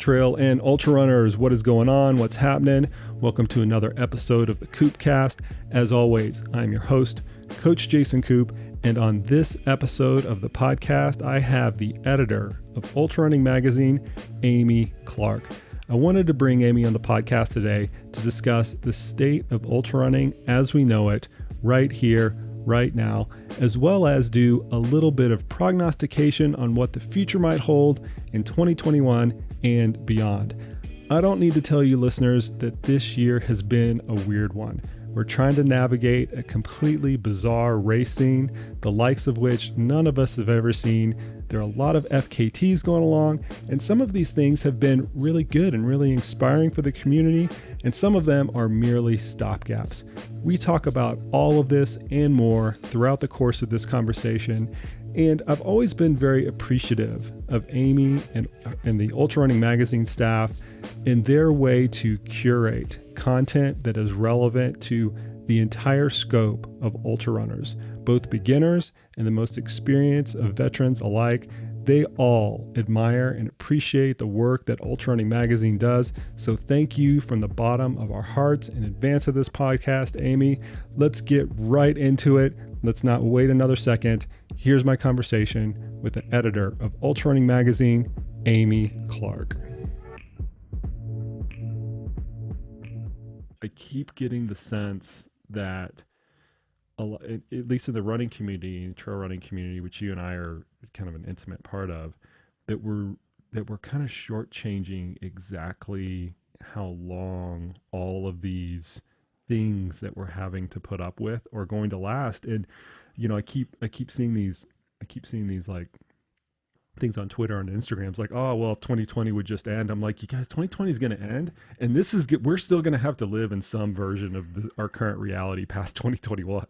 trail and ultra runners, what is going on? What's happening? Welcome to another episode of the Koopcast. As always, I'm your host, Coach Jason Koop, and on this episode of the podcast, I have the editor of Ultrarunning Magazine, Amy Clark. I wanted to bring Amy on the podcast today to discuss the state of ultrarunning as we know it right here, right now, as well as do a little bit of prognostication on what the future might hold in 2021 and beyond. I don't need to tell you listeners that this year has been a weird one. We're trying to navigate a completely bizarre race scene, the likes of which none of us have ever seen. There are a lot of FKTs going along, and some of these things have been really good and really inspiring for the community, and some of them are merely stopgaps. We talk about all of this and more throughout the course of this conversation, and I've always been very appreciative of Amy and the Ultrarunning Magazine staff in their way to curate content that is relevant to the entire scope of ultra runners, both beginners and the most experienced of veterans alike. They all admire and appreciate the work that Ultrarunning Magazine does. So thank you from the bottom of our hearts in advance of this podcast, Amy. Let's get right into it. Let's not wait another second. Here's my conversation with the editor of Ultrarunning Magazine, Amy Clark. I keep getting the sense that at least in the running community, trail running community, which you and I are kind of an intimate part of, that we're kind of shortchanging exactly how long all of these things that we're having to put up with are going to last. And I keep seeing these like things on Twitter and Instagram. It's like, oh well, if 2020 would just end. I'm like, you guys, 2020 is going to end, and we're still going to have to live in some version of our current reality past 2021.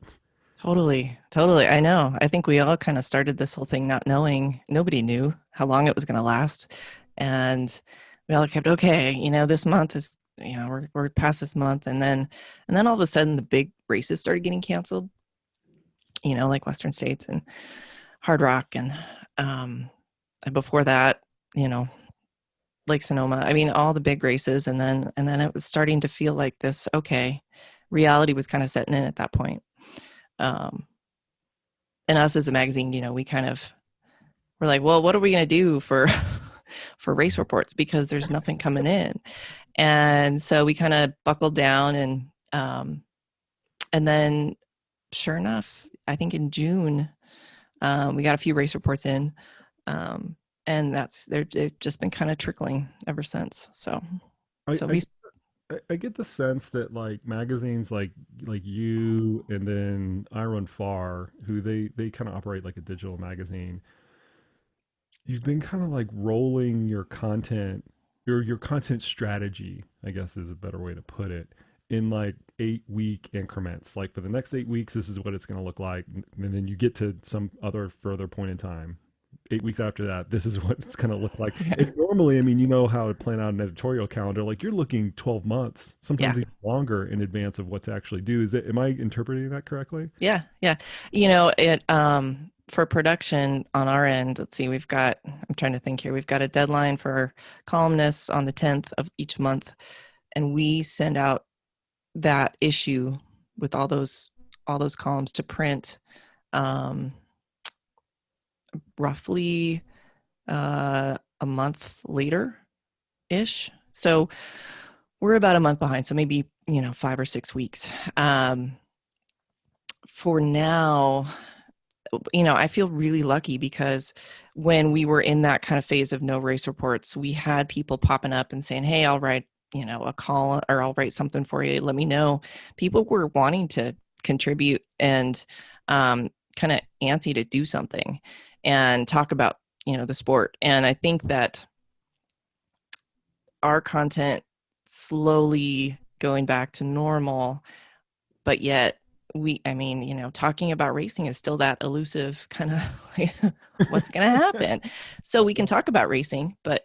Totally. I know. I think we all kind of started this whole thing not knowing. Nobody knew how long it was going to last, and we all kept, okay, this month is, we're past this month, and then all of a sudden the big races started getting canceled. Like Western States and Hard Rock, and before that, Lake Sonoma. I mean, all the big races, and then it was starting to feel like this. Okay, reality was kind of setting in at that point. And us as a magazine, we kind of were like, well, what are we going to do for race reports, because there's nothing coming in. And so we kind of buckled down, and then sure enough, I think in June, we got a few race reports in, and they've just been kind of trickling ever since. So I get the sense that like magazines like you and then I Run Far, who they kind of operate like a digital magazine. You've been kind of like rolling your content, your content strategy, I guess is a better way to put it, in like 8-week increments. Like for the next 8 weeks, this is what it's going to look like. And then you get to some other further point in time. 8 weeks after that, this is what it's going to look like. And normally, I mean, how to plan out an editorial calendar, like you're looking 12 months, sometimes even longer in advance of what to actually do. Am I interpreting that correctly? Yeah. For production on our end, let's see, I'm trying to think here. We've got a deadline for columnists on the 10th of each month, and we send out that issue with all those columns to print roughly a month later ish. So we're about a month behind, so maybe 5 or 6 weeks. For now, I feel really lucky, because when we were in that kind of phase of no race reports, we had people popping up and saying, hey, I'll write a call, or I'll write something for you, let me know. People were wanting to contribute and kind of antsy to do something and talk about the sport. And I think that our content slowly going back to normal, but yet talking about racing is still that elusive kind of like, what's going to happen. So we can talk about racing, but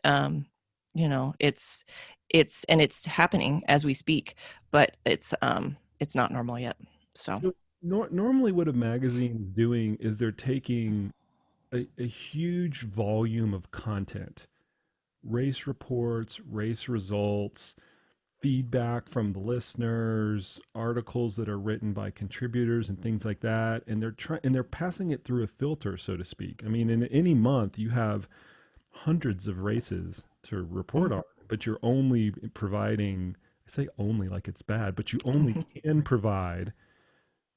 it's happening as we speak, but it's not normal yet. So normally what a magazine is doing is they're taking a huge volume of content, race reports, race results, feedback from the listeners, articles that are written by contributors and things like that, and they're passing it through a filter, so to speak. I mean, in any month you have hundreds of races to report on, but you're only providing, I say only like it's bad, but you only can provide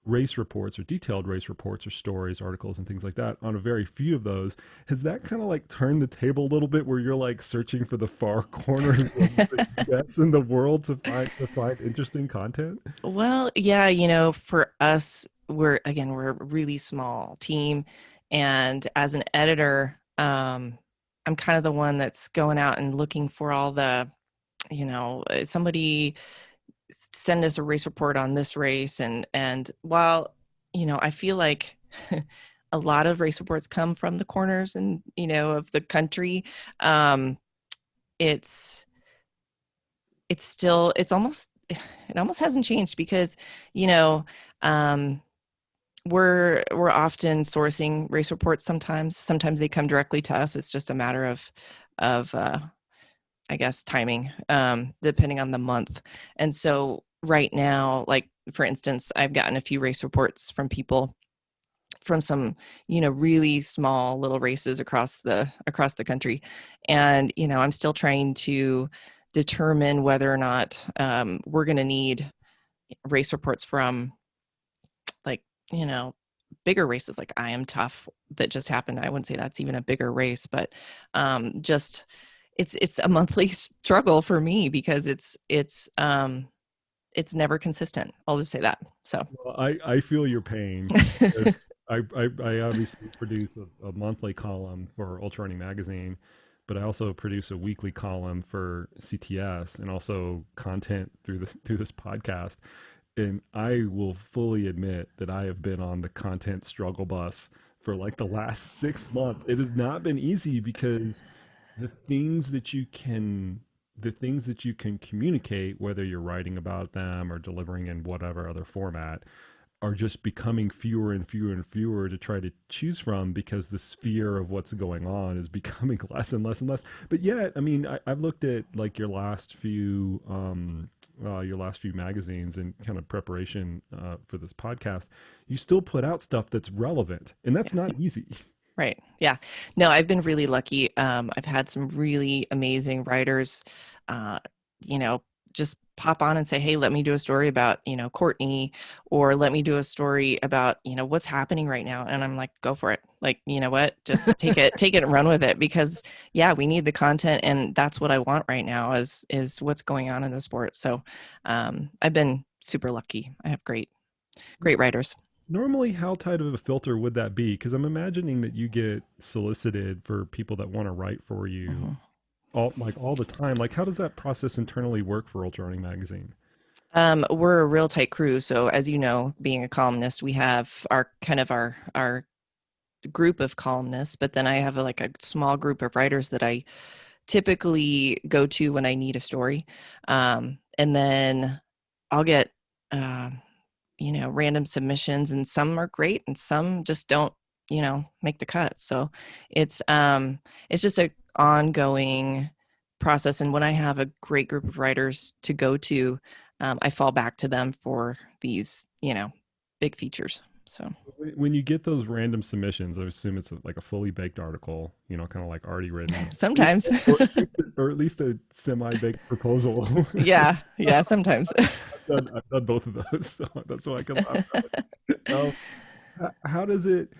race reports or detailed race reports or stories, articles, and things like that on a very few of those. Has that kind of like turned the table a little bit where you're like searching for the far corners of the yes in the world to find interesting content? Well, yeah, for us, we're a really small team. And as an editor, I'm kind of the one that's going out and looking for all the, somebody send us a race report on this race. And while, I feel like a lot of race reports come from the corners and, of the country, um, it's, it's still, it almost hasn't changed because, you know, um, we're often sourcing race reports sometimes they come directly to us. It's just a matter of I guess timing, depending on the month. And so right now, like for instance, I've gotten a few race reports from people from some, really small little races across the country. And, I'm still trying to determine whether or not we're going to need race reports from, like, bigger races like I Am Tough that just happened. I wouldn't say that's even a bigger race, but just it's a monthly struggle for me because it's never consistent. I'll just say that. So Well, I feel your pain because I obviously produce a monthly column for Ultrarunning Magazine, but I also produce a weekly column for CTS and also content through this podcast. And I will fully admit that I have been on the content struggle bus for like the last 6 months. It has not been easy because the things that you can the things that you can communicate, whether you're writing about them or delivering in whatever other format, are just becoming fewer and fewer and fewer to try to choose from because the sphere of what's going on is becoming less and less and less. But yet, I mean, I've looked at like your last few magazines and kind of preparation for this podcast. You still put out stuff that's relevant, and that's yeah. not easy. Right. Yeah. No, I've been really lucky. I've had some really amazing writers, uh, you know, just pop on and say, "Hey, let me do a story about, Courtney, or let me do a story about, what's happening right now." And I'm like, "Go for it. Like, you know what? Just take it and run with it because yeah, we need the content and that's what I want right now is what's going on in the sport." So, I've been super lucky. I have great writers. Normally, how tight of a filter would that be? Because I'm imagining that you get solicited for people that want to write for you Mhm. all the time. Like, how does that process internally work for Ultra Running Magazine? We're a real tight crew. So as you know, being a columnist, we have our group of columnists, but then I have like a small group of writers that I typically go to when I need a story. And then I'll get, um, random submissions, and some are great and some just don't, make the cut. So it's just a ongoing process. And when I have a great group of writers to go to, I fall back to them for these, big features. So When you get those random submissions, I assume it's like a fully baked article, kind of like already written, sometimes, or at least a semi-baked proposal. yeah, sometimes. I've done both of those, so that's why I can laugh. Um, how does it?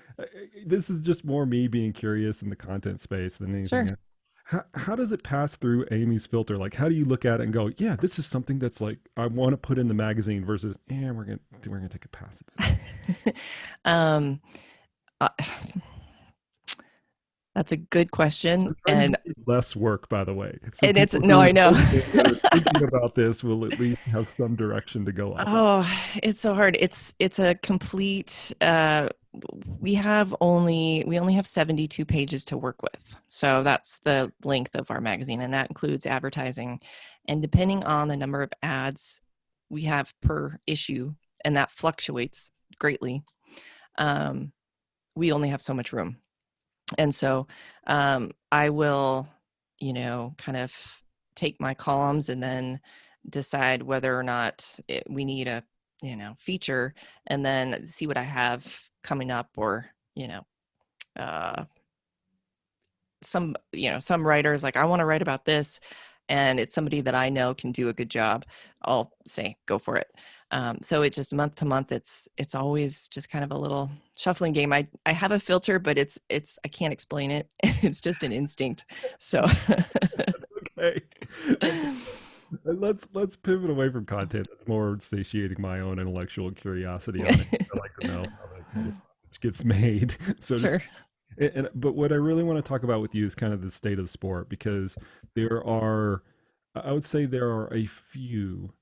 This is just more me being curious in the content space than anything Sure. else. How does it pass through Amy's filter? Like, how do you look at it and go, yeah, this is something that's like I want to put in the magazine versus, we're gonna take a pass at this. um, uh, that's a good question, I'm trying to and give you less work, by the way, so and it's people no, who I know. are thinking about this will at least have some direction to go off of. Oh, it's so hard. It's a complete we only have 72 pages to work with. So that's the length of our magazine, and that includes advertising. And depending on the number of ads we have per issue, and that fluctuates greatly, um, we only have so much room. And so I will. kind of take my columns and then decide whether or not we need a, feature, and then see what I have coming up, or, uh, some writers like, I want to write about this, and it's somebody that I know can do a good job, I'll say go for it. So it just, month to month, it's always just kind of a little shuffling game. I have a filter, but it's I can't explain it. It's just an instinct. So Okay. Let's pivot away from content that's more satiating my own intellectual curiosity on it. I like to know how the sausage gets made, so to sure. speak. But what I really want to talk about with you is kind of the state of the sport, because there are, I would say there are a few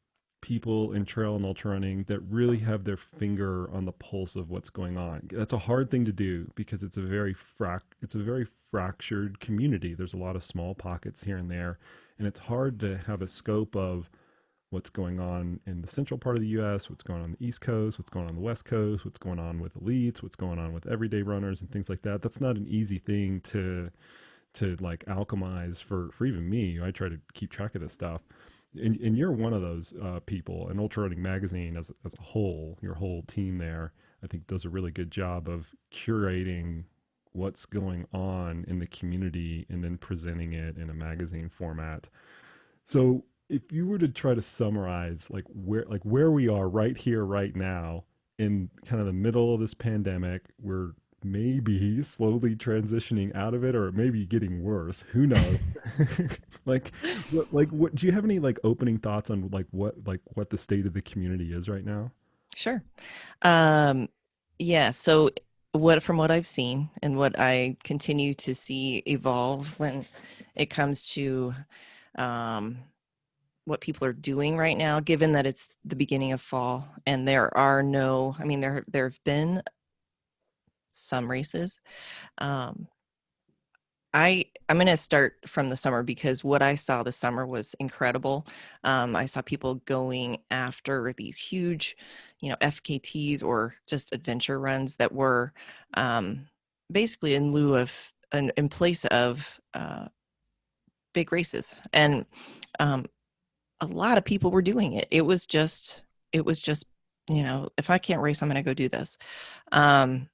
people in trail and ultra running that really have their finger on the pulse of what's going on. That's a hard thing to do because it's a very fractured community. There's a lot of small pockets here and there, and it's hard to have a scope of what's going on in the central part of the US, what's going on the East Coast, what's going on the West Coast, what's going on with elites, what's going on with everyday runners and things like that. That's not an easy thing to like alchemize for even me. I try to keep track of this stuff. And you're one of those people. And Ultrarunning Magazine as a whole, your whole team there, I think does a really good job of curating what's going on in the community and then presenting it in a magazine format. So if you were to try to summarize like where we are right here, right now, in kind of the middle of this pandemic, we're maybe slowly transitioning out of it, or it may be getting worse. Who knows? like, what do you have any like opening thoughts on like what the state of the community is right now? Sure. Um, yeah. So from what I've seen and what I continue to see evolve when it comes to um, what people are doing right now, given that it's the beginning of fall and there are no, I mean, there have been some races. Um, I'm going to start from the summer, because what I saw this summer was incredible. I saw people going after these huge, FKTs, or just adventure runs that were basically in lieu of, in place of big races. And um, a lot of people were doing it. It was just, if I can't race, I'm going to go do this. Um,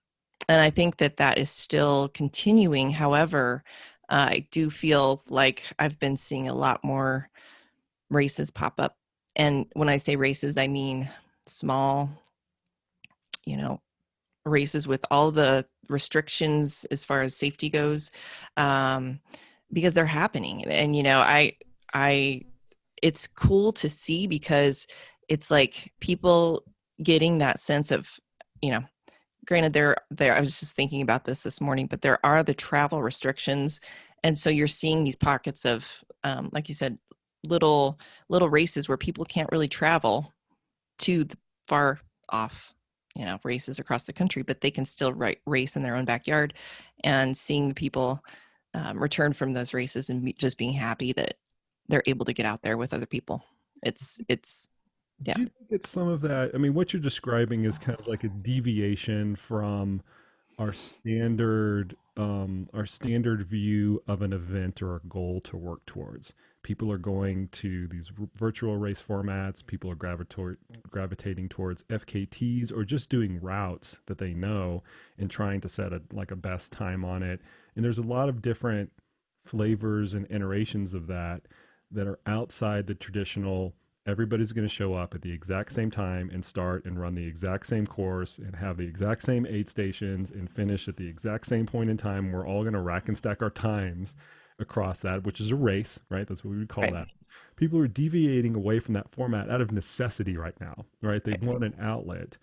and I think that is still continuing. However, I do feel like I've been seeing a lot more races pop up. And when I say races, I mean small, you know, races with all the restrictions as far as safety goes, um, because they're happening. And, I, it's cool to see, because it's like people getting that sense of, you know, granted, there I was just thinking about this morning, but there are the travel restrictions, and so you're seeing these pockets of, like you said, little races where people can't really travel to the far off, races across the country, but they can still race in their own backyard. And seeing the people return from those races and just being happy that they're able to get out there with other people. It's yeah. Do you think it's some of that? I mean, what you're describing is kind of like a deviation from our standard view of an event or a goal to work towards. People are going to these virtual race formats. People are gravitating towards FKTs, or just doing routes that they know and trying to set a best time on it. And there's a lot of different flavors and iterations of that are outside the traditional. Everybody's going to show up at the exact same time and start and run the exact same course and have the exact same aid stations and finish at the exact same point in time. We're all going to rack and stack our times across that, which is a race, right? That's what we would call Right. that. People are deviating away from that format out of necessity right now, right? They Right. want an outlet.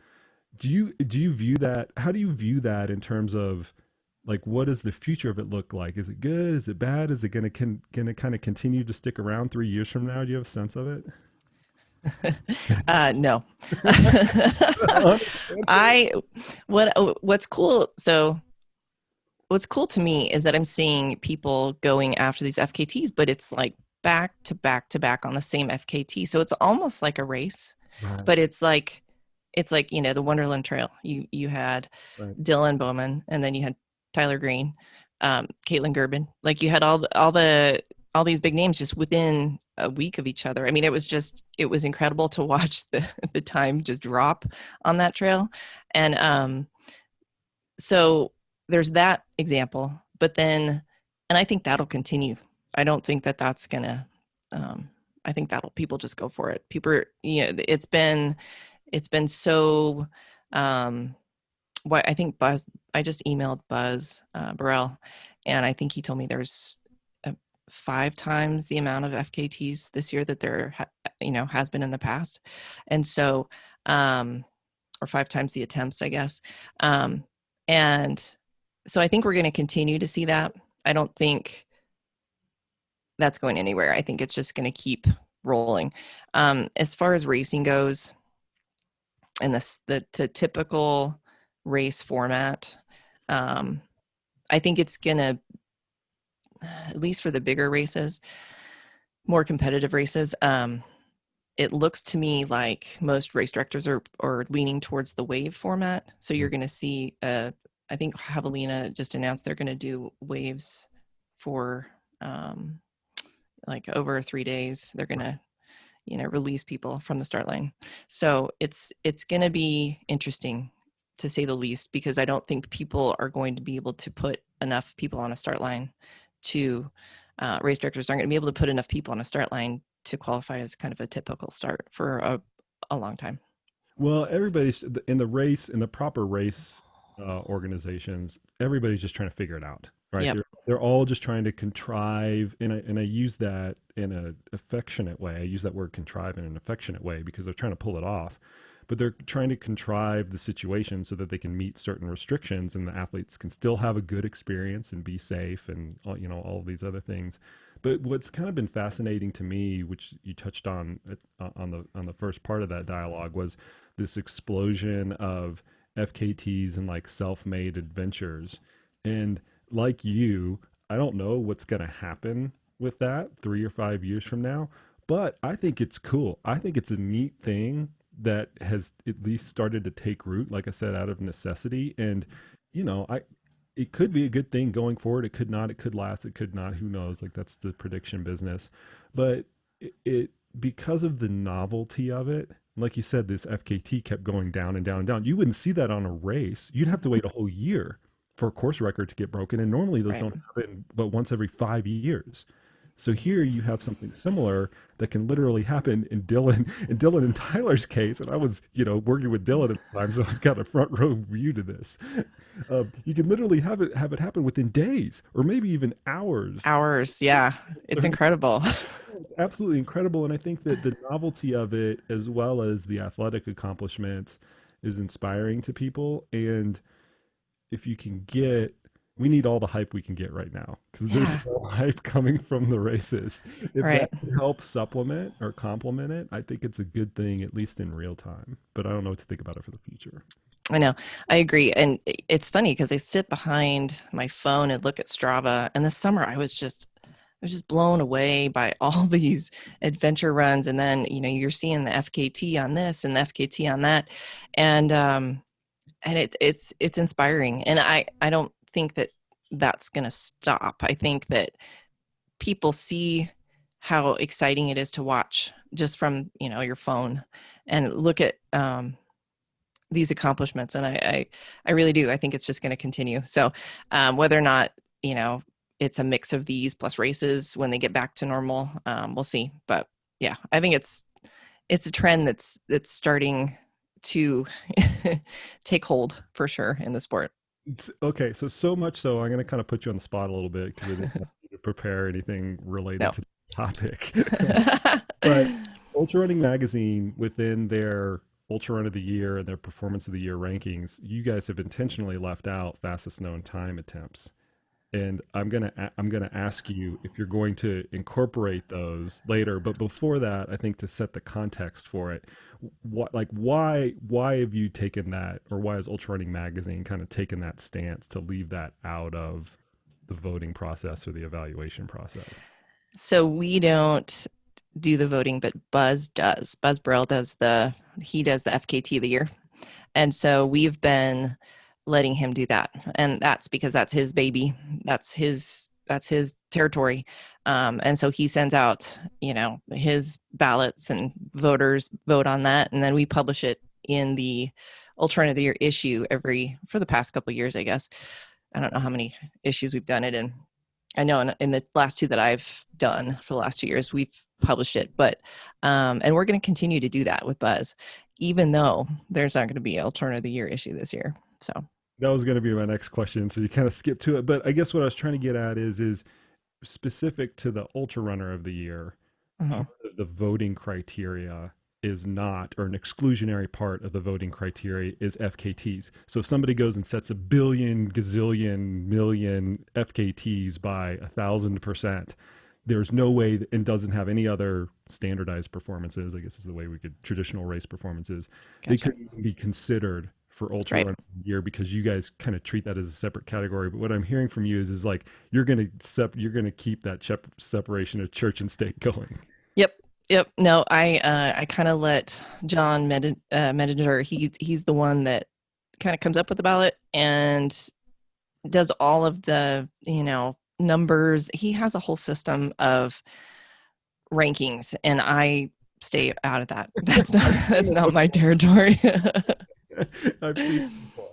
Do you view that? How do you view that in terms of like what does the future of it look like? Is it good? Is it bad? Is it going to kind of continue to stick around 3 years from now? Do you have a sense of it? No. Honest answer. I what's cool. So what's cool to me is that I'm seeing people going after these FKTs, but it's like back to back to back on the same FKT. So it's almost like a race, Right, but it's like the Wonderland Trail. You had right. Dylan Bowman, and then you had Tyler Green, Caitlin Gerben. Like you had all the all these big names just within a week of each other. I mean, it was incredible to watch the time just drop on that trail. And so there's that example, but then, and I think that'll continue. I don't think that that's gonna, I think that'll, people just go for it. People, it's been so, what I think I just emailed Buzz Burrell, and I think he told me there's 5 times the amount of FKTs this year that there, has been in the past. And so, or 5 times the attempts, I guess. And so I think we're going to continue to see that. I don't think that's going anywhere. I think it's just going to keep rolling. As far as racing goes, and the typical race format, I think it's going to, at least for the bigger races, more competitive races, it looks to me like most race directors are leaning towards the wave format. So you're going to see, I think Javelina just announced they're going to do waves for like over 3 days. They're going to, release people from the start line. So it's going to be interesting, to say the least, because I don't think people are going to be able to put enough people on a start line to, race directors aren't going to be able to put enough people on a start line to qualify as kind of a typical start for a long time. Well, everybody's in the proper race organizations. Everybody's just trying to figure it out, right? Yep. They're all just trying to contrive, and I use that in an affectionate way. I use that word contrive in an affectionate way because they're trying to pull it off, but they're trying to contrive the situation so that they can meet certain restrictions, and the athletes can still have a good experience and be safe, and all of these other things. But what's kind of been fascinating to me, which you touched on the first part of that dialogue, was this explosion of FKTs and like self-made adventures. And like you, I don't know what's going to happen with that 3 or 5 years from now, but I think it's cool. I think it's a neat thing that has at least started to take root, like I said, out of necessity. And I it could be a good thing going forward. It could not. It could last. It could not. Who knows? Like, that's the prediction business. But it because of the novelty of it, like you said, this FKT kept going down and down and down. You wouldn't see that on a race. You'd have to wait a whole year for a course record to get broken, and normally those Right. don't happen but once every 5 years. So here you have something similar that can literally happen in Dylan and Tyler's case. And I was, working with Dylan at the time, so I've got a front row view to this. You can literally have it happen within days or maybe even hours. Hours. Yeah. It's incredible. Absolutely incredible. And I think that the novelty of it, as well as the athletic accomplishments, is inspiring to people. And if you can we need all the hype we can get right now, because there's no hype coming from the races. If Right. that can help supplement or complement it, I think it's a good thing, at least in real time. But I don't know what to think about it for the future. I know. I agree. And it's funny because I sit behind my phone and look at Strava. And this summer I was just blown away by all these adventure runs. And then, you're seeing the FKT on this and the FKT on that. And it's inspiring. And I don't think that that's going to stop. I think that people see how exciting it is to watch just from, your phone, and look at, these accomplishments. And I really do. I think it's just going to continue. So whether or not, it's a mix of these plus races when they get back to normal, we'll see. But yeah, I think it's a trend that's starting to take hold for sure in the sport. Okay, so much so, I'm going to kind of put you on the spot a little bit because I didn't want you to prepare anything related No. to this topic. But Ultra Running Magazine, within their Ultra Run of the Year and their Performance of the Year rankings, you guys have intentionally left out fastest known time attempts. And I'm gonna ask you if you're going to incorporate those later. But before that, I think to set the context for it, why have you taken that, or why has Ultra Running Magazine kind of taken that stance to leave that out of the voting process or the evaluation process? So we don't do the voting, but Buzz does. Buzz Burrell does the FKT of the year. And so we've been letting him do that. And that's because that's his baby. That's his territory. And so he sends out, his ballots and voters vote on that. And then we publish it in the Ultra Run of the Year issue for the past couple of years, I guess. I don't know how many issues we've done it in. I know in the last two that I've done for the last 2 years, we've published it, but, and we're going to continue to do that with Buzz, even though there's not going to be an Ultra Run of the Year issue this year. So That was going to be my next question. So you kind of skipped to it, but I guess what I was trying to get at is specific to the Ultra Runner of the Year. mhm. Part of the voting criteria is not, or an exclusionary part of the voting criteria is FKTs. So if somebody goes and sets a billion, gazillion, million FKTs by 1,000%, there's no way, and doesn't have any other standardized performances, I guess is the way we could, traditional race performances, they Gotcha. couldn't even be considered for Ultra Right. Run Year because you guys kind of treat that as a separate category. But what I'm hearing from you is like you're gonna you're gonna keep that separation of church and state going. Yep. Yep. No, I kind of let John Medinger. He's the one that kind of comes up with the ballot and does all of the numbers. He has a whole system of rankings, and I stay out of that. That's not my territory. I've seen it before.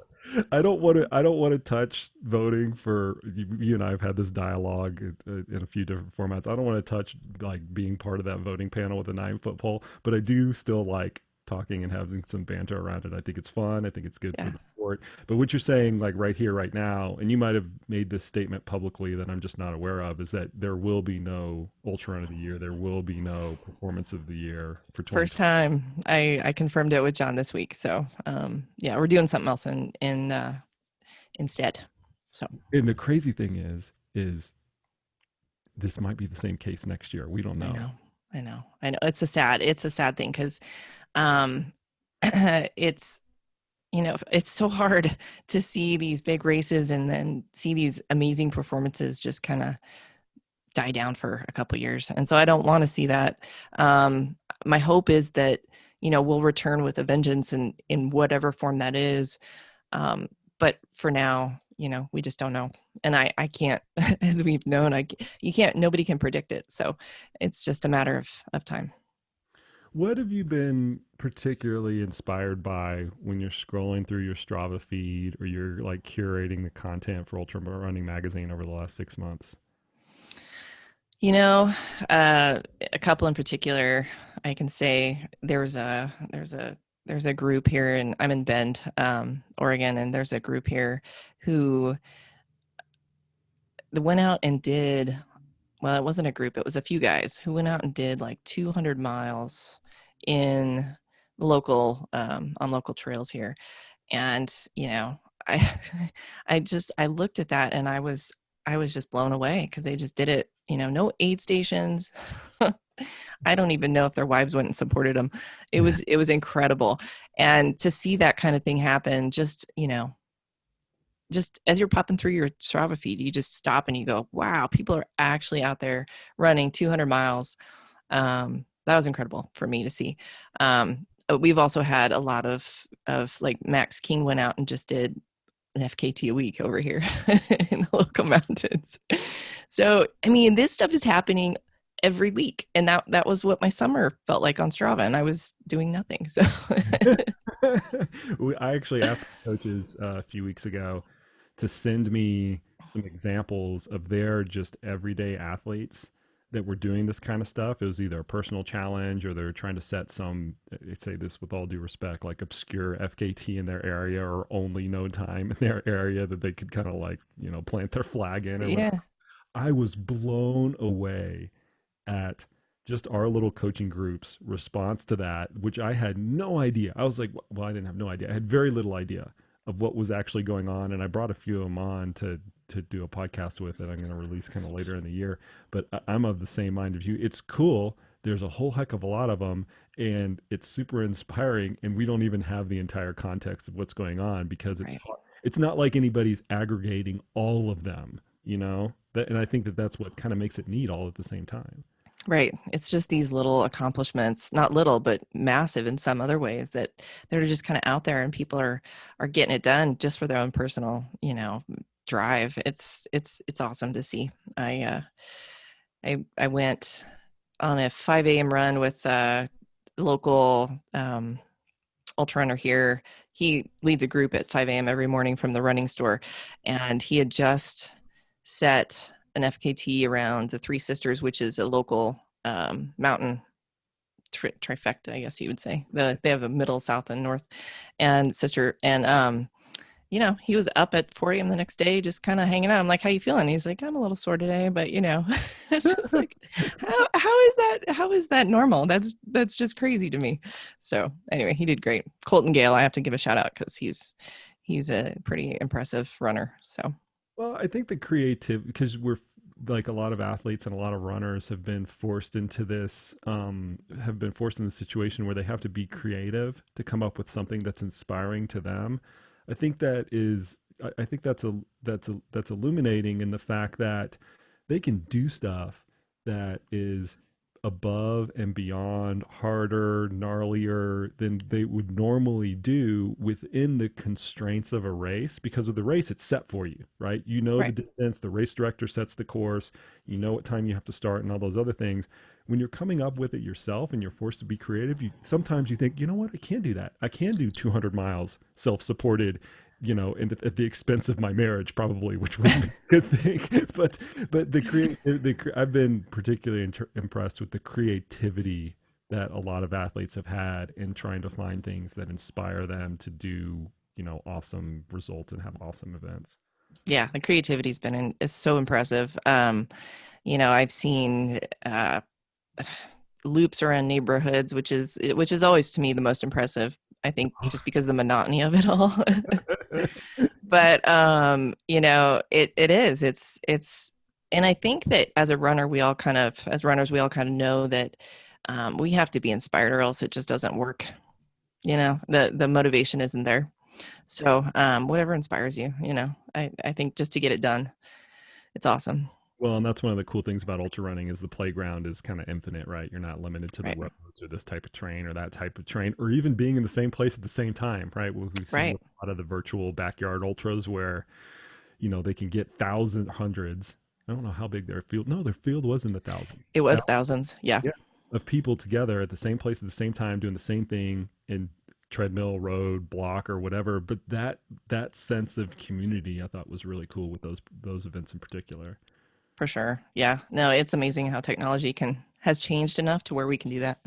I don't want to touch voting for you and I have had this dialogue in a few different formats. I don't want to touch like being part of that voting panel with a 9-foot pole, but I do still like talking and having some banter around it. I think it's fun. I think it's good for Yeah. the sport. But what you're saying, like right here, right now, and you might have made this statement publicly that I'm just not aware of, is that there will be no Ultra Run of the Year. There will be no Performance of the Year for First 2020. time I confirmed it with John this week. So yeah, we're doing something else in instead. So And the crazy thing is this might be the same case next year. We don't I know. know, I know. It's a sad thing because um, it's it's so hard to see these big races and then see these amazing performances just kind of die down for a couple years. And so I don't want to see that. My hope is that, we'll return with a vengeance in whatever form that is. But for now, we just don't know. And I can't, as we've known, you can't, nobody can predict it. So it's just a matter of time. What have you been particularly inspired by when you're scrolling through your Strava feed or you're like curating the content for Ultra Running Magazine over the last 6 months? You know, a couple in particular, I can say there's a group here, and I'm in Bend, Oregon, and there's a group here who went out and did, well, it wasn't a group, it was a few guys who went out and did like 200 miles in on local trails here. And, I I looked at that and I was just blown away because they just did it, no aid stations. I don't even know if their wives went and supported them. It was incredible. And to see that kind of thing happen, just as you're popping through your Strava feed, you just stop and you go, wow, people are actually out there running 200 miles. That was incredible for me to see. We've also had a lot of like Max King went out and just did an FKT a week over here in the local mountains. So, I mean, this stuff is happening every week. And that was what my summer felt like on Strava. And I was doing nothing. So I actually asked coaches a few weeks ago to send me some examples of their just everyday athletes that were doing this kind of stuff. It was either a personal challenge or they're trying to set some, I say this with all due respect, like obscure FKT in their area or only no time in their area that they could kind of like, plant their flag in or whatever. yeah, I was blown away at just our little coaching group's response to that, which I had no idea. I was like, well, I didn't have no idea. I had very little idea of what was actually going on. And I brought a few of them on to do a podcast with that I'm going to release kind of later in the year. But I'm of the same mind of you. It's cool. There's a whole heck of a lot of them and it's super inspiring. And we don't even have the entire context of what's going on because right. it's not like anybody's aggregating all of them, and I think that that's what kind of makes it neat all at the same time. Right. It's just these little accomplishments, not little, but massive in some other ways that they're just kind of out there and people are getting it done just for their own personal, drive. It's awesome to see. I went on a 5 a.m. run with a local ultra runner here. He leads a group at 5 a.m. every morning from the running store, and he had just set an FKT around the Three Sisters, which is a local mountain trifecta, I guess you would say. They have a middle, south, and north, and sister. And he was up at 4 a.m. the next day, just kind of hanging out. I'm like, "How you feeling?" He's like, "I'm a little sore today, but it's just like, how is that normal? That's just crazy to me." So anyway, he did great. Colton Gale, I have to give a shout out because he's a pretty impressive runner. So Well, I think the creative, because we're like a lot of athletes and a lot of runners have been forced into this, have been forced in the situation where they have to be creative to come up with something that's inspiring to them. I think that is, I think that's illuminating in the fact that they can do stuff that is above and beyond, harder, gnarlier than they would normally do within the constraints of a race. Because of the race, it's set for you, right? You know the right, distance, the race director sets the course, you know what time you have to start and all those other things. When you're coming up with it yourself and you're forced to be creative, you sometimes you think, you know what, I can do that. I can do 200 miles self-supported, at the expense of my marriage, probably, which would be a good thing. But I've been particularly impressed with the creativity that a lot of athletes have had in trying to find things that inspire them to do, awesome results and have awesome events. yeah, the creativity's been is so impressive. I've seen loops around neighborhoods, which is always to me the most impressive. I think just because of the monotony of it all. But it is. It's and I think that as a runner, as runners, we all kind of know that we have to be inspired or else it just doesn't work. The motivation isn't there. So whatever inspires you, I think just to get it done, it's awesome. Well, and that's one of the cool things about ultra running is the playground is kind of infinite, right? You're not limited to the Right. roads or this type of train or that type of train, or even being in the same place at the same time, right? We've seen Right. with a lot of the virtual backyard ultras where, they can get thousands, hundreds. I don't know how big their field. No, their field was in the thousands. It was thousands. Yeah, Yeah, of people together at the same place at the same time doing the same thing in treadmill, road, block, or whatever. But that sense of community, I thought was really cool with those events in particular. for sure. Yeah. No, it's amazing how technology has changed enough to where we can do that.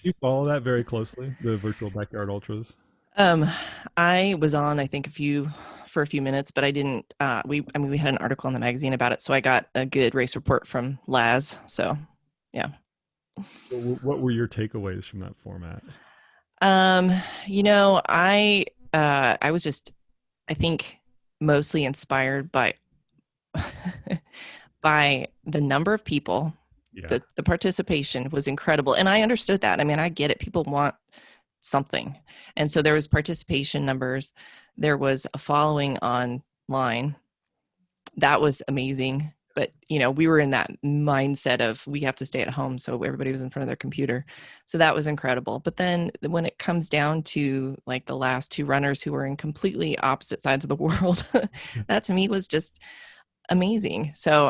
You follow that very closely, the virtual backyard ultras. Um, I was on, I think, for a few minutes, but I didn't. We had an article in the magazine about it, so I got a good race report from Laz. So, yeah. What were your takeaways from that format? Um, I was just, I think, mostly inspired by by the number of people. Yeah. The participation was incredible, and I understood that. I mean, I get it. People want something, and so there was participation numbers. There was a following online. That was amazing. But we were in that mindset of we have to stay at home, so everybody was in front of their computer. So that was incredible. But then when it comes down to like the last two runners who were in completely opposite sides of the world, that to me was just amazing. So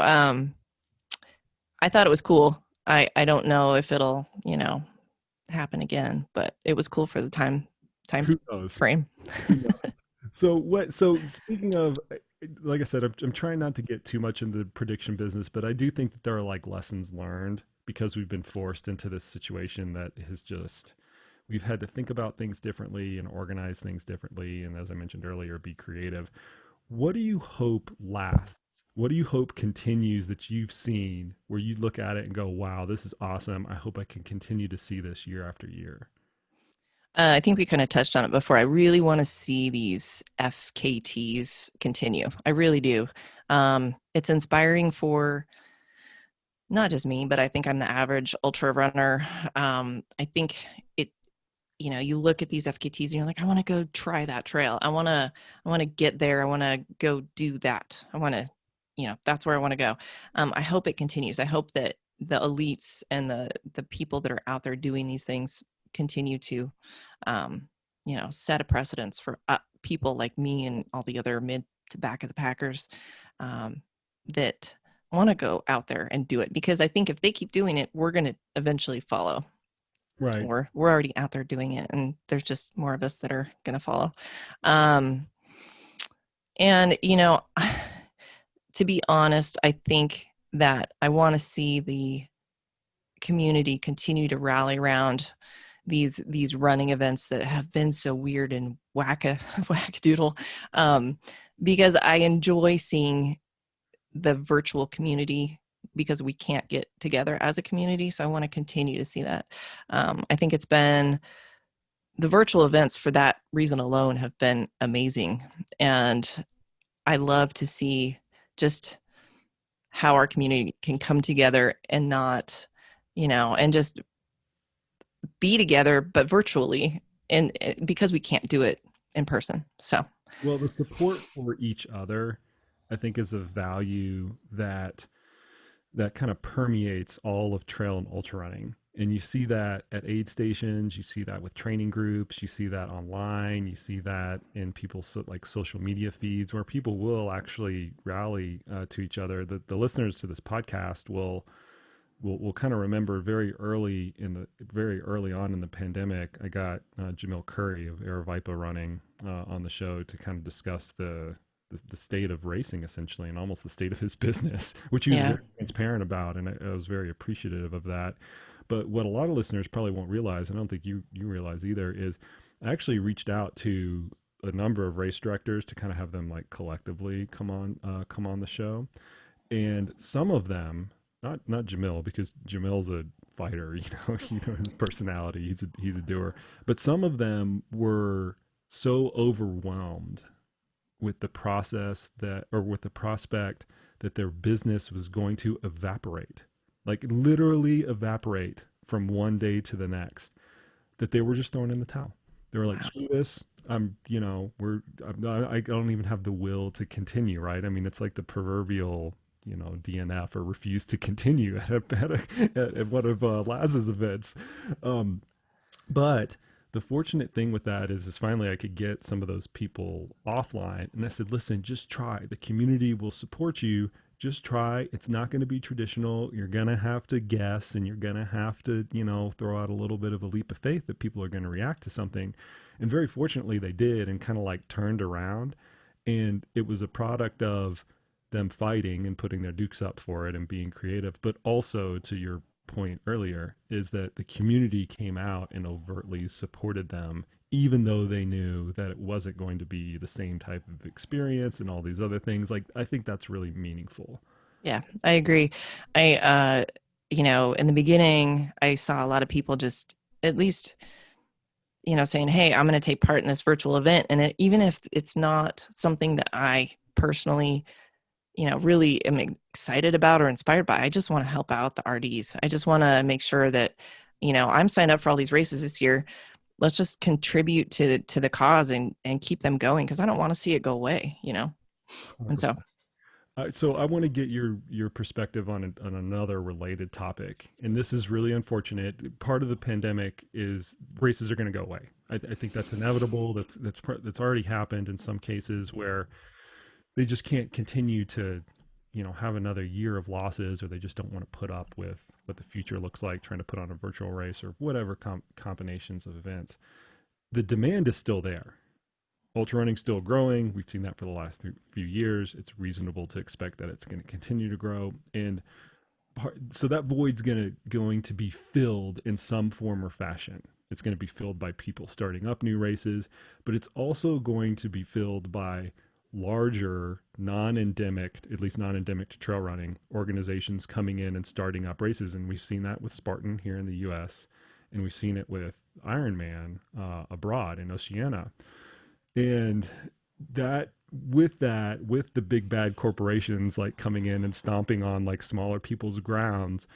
I thought it was cool. I don't know if it'll happen again, but it was cool for the time Who knows? frame. Who knows? So speaking of, like I said, I'm trying not to get too much into the prediction business, but I do think that there are like lessons learned because we've been forced into this situation that has just, we've had to think about things differently and organize things differently. And as I mentioned earlier, be creative. What do you hope lasts? What do you hope continues that you've seen where you look at it and go, wow, this is awesome. I hope I can continue to see this year after year. I think we kind of touched on it before. I really want to see these FKTs continue. I really do. It's inspiring for not just me, but I think I'm the average ultra runner. I think it, you look at these FKTs and you're like, I want to go try that trail. I want to get there. I want to go do that. I want to, that's where I want to go. I hope it continues. I hope that the elites and the people that are out there doing these things continue to, set a precedence for people like me and all the other to back of the packers that want to go out there and do it, because I think if they keep doing it, we're going to eventually follow, Right. or we're already out there doing it, and there's just more of us that are going to follow. Um, and to be honest, I think that I want to see the community continue to rally around these running events that have been so weird and wackadoodle, because I enjoy seeing the virtual community, because we can't get together as a community. So I want to continue to see that. I think it's been, the virtual events for that reason alone have been amazing. And I love to see just how our community can come together and not, and just be together, but virtually, and because we can't do it in person. So Well, the support for each other, I think, is a value that kind of permeates all of trail and ultra running. And you see that at aid stations, you see that with training groups, you see that online, you see that in people's like social media feeds, where people will actually rally to each other. The listeners to this podcast will kind of remember very early on in the pandemic, I got Jamil Curry of Aerovipa Running on the show to kind of discuss the state of racing, essentially, and almost the state of his business, which he was yeah, very transparent about, and I was very appreciative of that. But what a lot of listeners probably won't realize, and I don't think you realize either, is I actually reached out to a number of race directors to kind of have them like collectively come on the show, and some of them, not Jamil, because Jamil's a fighter, his personality, he's a doer, but some of them were so overwhelmed with the process or with the prospect that their business was going to evaporate, like literally evaporate from one day to the next, that they were just throwing in the towel. They were like, wow, screw this. I don't even have the will to continue. Right. I mean, it's like the proverbial, DNF, or refuse to continue at one of Laz's events. But the fortunate thing with that is finally I could get some of those people offline, and I said, listen, just try. The community will support you. Just try. It's not going to be traditional. You're going to have to guess, and you're going to have to, throw out a little bit of a leap of faith that people are going to react to something. And very fortunately they did, and kind of like turned around. And it was a product of them fighting and putting their dukes up for it and being creative, but also, to your point earlier, is that the community came out and overtly supported them, even though they knew that it wasn't going to be the same type of experience and all these other things. Like, I think that's really meaningful. yeah, I agree. I in the beginning, I saw a lot of people just, at least, saying, hey, I'm going to take part in this virtual event, and even if it's not something that I personally really am excited about or inspired by, I just want to help out the RDs. I just want to make sure that, I'm signed up for all these races this year. Let's just contribute to the cause and keep them going, because I don't want to see it go away, And so, 100%. So I want to get your perspective on another related topic, and this is really unfortunate. Part of the pandemic is races are going to go away. I think that's inevitable. That's already happened in some cases, where they just can't continue to, have another year of losses, or they just don't want to put up with what the future looks like trying to put on a virtual race or whatever combinations of events. The demand is still there. Ultra running's still growing. We've seen that for the last few years. It's reasonable to expect that it's going to continue to grow, and so that void's going to be filled in some form or fashion. It's going to be filled by people starting up new races, but it's also going to be filled by larger non-endemic, at least non-endemic to trail running organizations coming in and starting up races. And we've seen that with Spartan here in the US, and we've seen it with Ironman abroad in Oceania. And with the big bad corporations like coming in and stomping on like smaller people's grounds,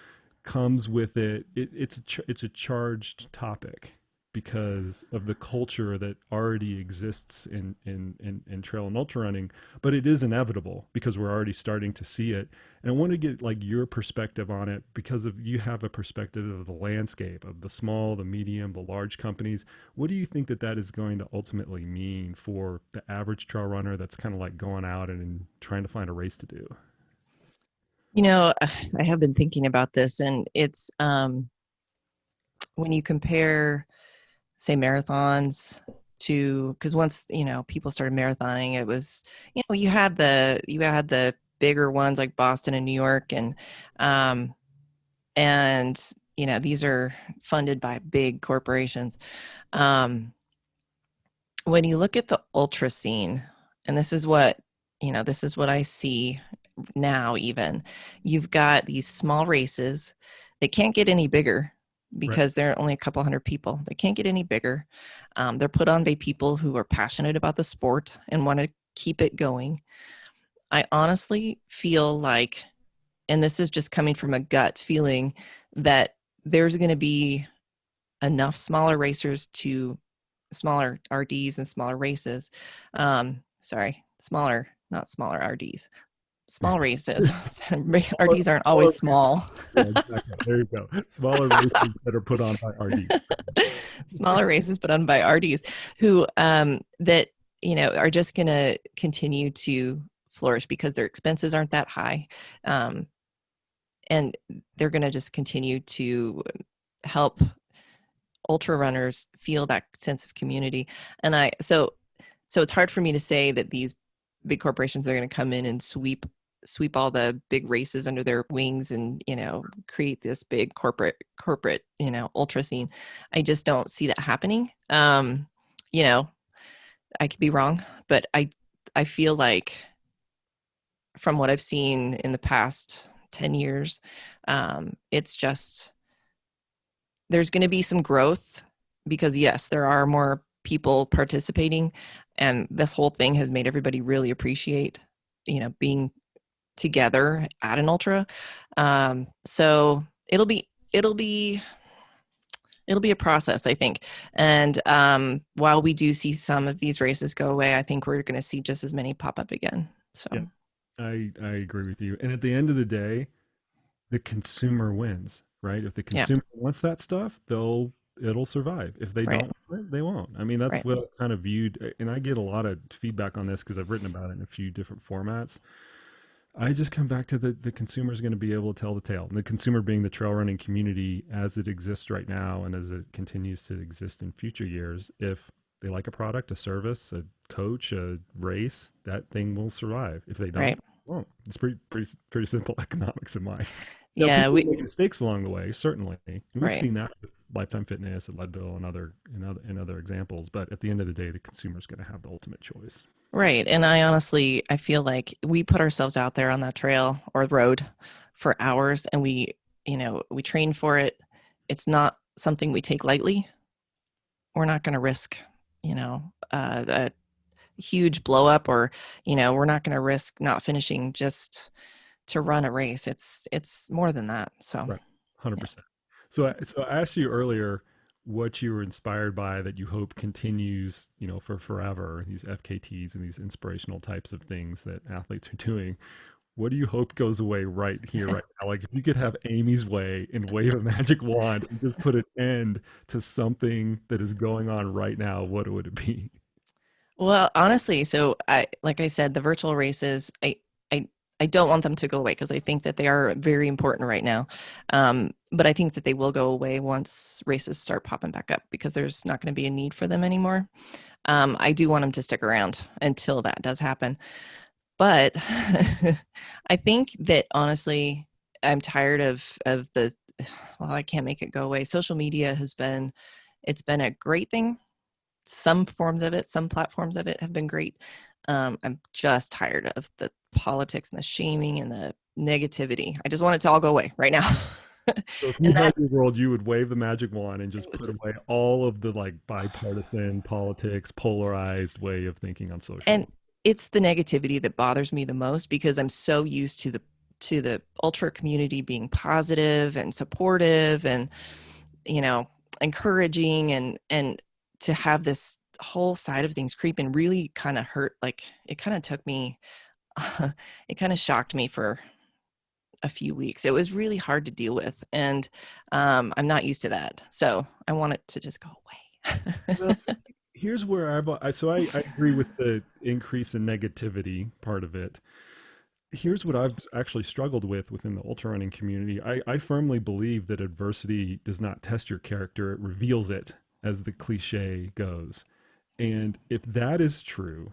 comes with it's a charged topic. because of the culture that already exists in trail and ultra running, but it is inevitable because we're already starting to see it. And I want to get like your perspective on it because of you have a perspective of the landscape of the small, the medium, the large companies. What do you think that that is going to ultimately mean for the average trail runner that's kind of like going out and trying to find a race to do? I have been thinking about this, and it's when you compare, say, marathons to, because once people started marathoning, it was you had the bigger ones like Boston and New York, um, and these are funded by big corporations. Um, when you look at the ultra scene, and this is what I see now, even you've got these small races. They can't get any bigger Right. because they're only a couple hundred people. They can't get any bigger. They're put on by people who are passionate about the sport and want to keep it going. I honestly feel like, and this is just coming from a gut feeling, that there's going to be enough smaller racers to smaller RDs and smaller races. Sorry, smaller, not smaller RDs, small races. RDs aren't always small. Yeah, exactly. There you go. Smaller races that are put on by RD. Smaller races put on by RDs who that are just going to continue to flourish because their expenses aren't that high, and they're going to just continue to help ultra runners feel that sense of community. And so it's hard for me to say that these big corporations are going to come in and sweep all the big races under their wings and create this big corporate ultra scene. I just don't see that happening. You know, I could be wrong, but I feel like from what I've seen in the past 10 years, it's just there's going to be some growth because yes, there are more people participating, and this whole thing has made everybody really appreciate being together at an ultra. So it'll be a process, I think. And while we do see some of these races go away, I think we're going to see just as many pop up again. So Yeah, I agree with you. And at the end of the day, the consumer wins, right? If the yeah, consumer wants that stuff, it'll survive. If they right, don't want it, they won't. I mean, that's right, what I kind of viewed, and I get a lot of feedback on this because I've written about it in a few different formats. I just come back to the consumer is going to be able to tell the tale. And the consumer being the trail running community as it exists right now and as it continues to exist in future years. If they like a product, a service, a coach, a race, that thing will survive. If they don't, right. it won't. It's pretty simple economics in mind. Now, Yeah, people we make mistakes along the way, certainly. And we've right. seen that with Lifetime Fitness at Leadville and other examples. But at the end of the day, the consumer is going to have the ultimate choice. Right. And I feel like we put ourselves out there on that trail or road for hours, and we train for it. It's not something we take lightly. We're not going to risk, a huge blow up, or, we're not going to risk not finishing just to run a race. It's more than that. So, Right. yeah. 100%. So I asked you earlier what you were inspired by that you hope continues, for forever, these FKTs and these inspirational types of things that athletes are doing. What do you hope goes away right here, right now? Like if you could have Amy's way and wave a magic wand and just put an end to something that is going on right now, what would it be? Well, honestly, so like I said, the virtual races, I, I don't want them to go away because I think that they are very important right now. But I think that they will go away once races start popping back up because there's not going to be a need for them anymore. I do want them to stick around until that does happen. But I think that honestly, I'm tired of the, well, I can't make it go away. Social media it's been a great thing. Some forms of it, some platforms of it have been great. I'm just tired of the politics and the shaming and the negativity. I just want it to all go away right now. So if you And had that your world, you would wave the magic wand and just would put just, away all of the like bipartisan politics, polarized way of thinking on social. and it's the negativity that bothers me the most because I'm so used to the ultra community being positive and supportive and, you know, encouraging, and to have this whole side of things creep in really kind of hurt. Like it kind of took me, it kind of shocked me for a few weeks. It was really hard to deal with, and I'm not used to that. So I want it to just go away. Well, here's where I agree with the increase in negativity part of it. Here's what I've actually struggled with within the ultra running community. I firmly believe that adversity does not test your character, it reveals it, as the cliche goes. And if that is true,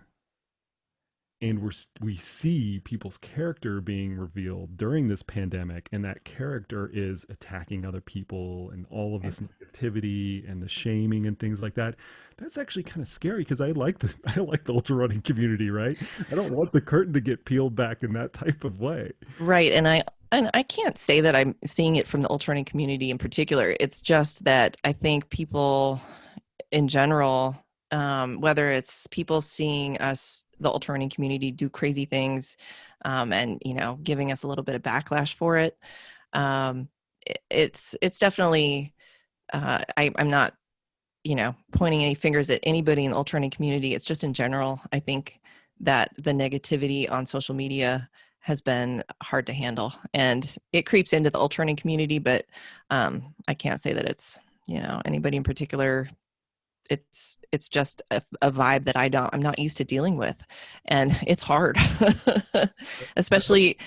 and we see people's character being revealed during this pandemic, and that character is attacking other people and all of this negativity and the shaming and things like that, that's actually kind of scary, because I like the ultra running community, right? I don't want the curtain to get peeled back in that type of way. Right. And I can't say that I'm seeing it from the ultra running community in particular. It's just that I think people in general, whether it's people seeing us, the ultra running community, do crazy things, and giving us a little bit of backlash for it. It's definitely, I'm not pointing any fingers at anybody in the ultra running community. It's just in general, I think that the negativity on social media has been hard to handle, and it creeps into the ultra running community, but I can't say that it's anybody in particular. It's just a vibe that I'm not used to dealing with, and it's hard, especially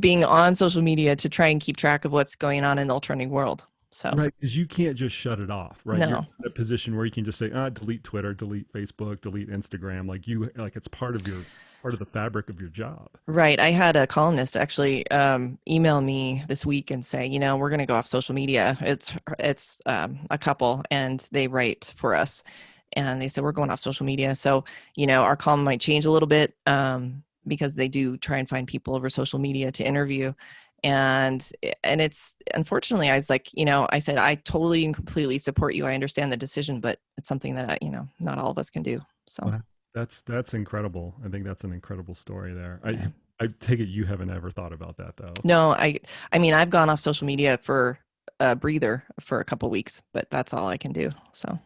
being on social media to try and keep track of what's going on in the ultra running world. So Right, because you can't just shut it off, right? You're no. in a position where you can just say, delete Twitter, delete Facebook, delete Instagram. Like it's part of the fabric of your job. Right. I had a columnist actually email me this week and say, we're going to go off social media. It's a couple, and they write for us, and they said we're going off social media. So our column might change a little bit, because they do try and find people over social media to interview, and it's, unfortunately, I was like, I said I totally and completely support you. I understand the decision, but it's something that not all of us can do. So. Wow. That's incredible. I think that's an incredible story there. Yeah. I take it you haven't ever thought about that, though. No, I mean, I've gone off social media for a breather for a couple weeks, but that's all I can do. So,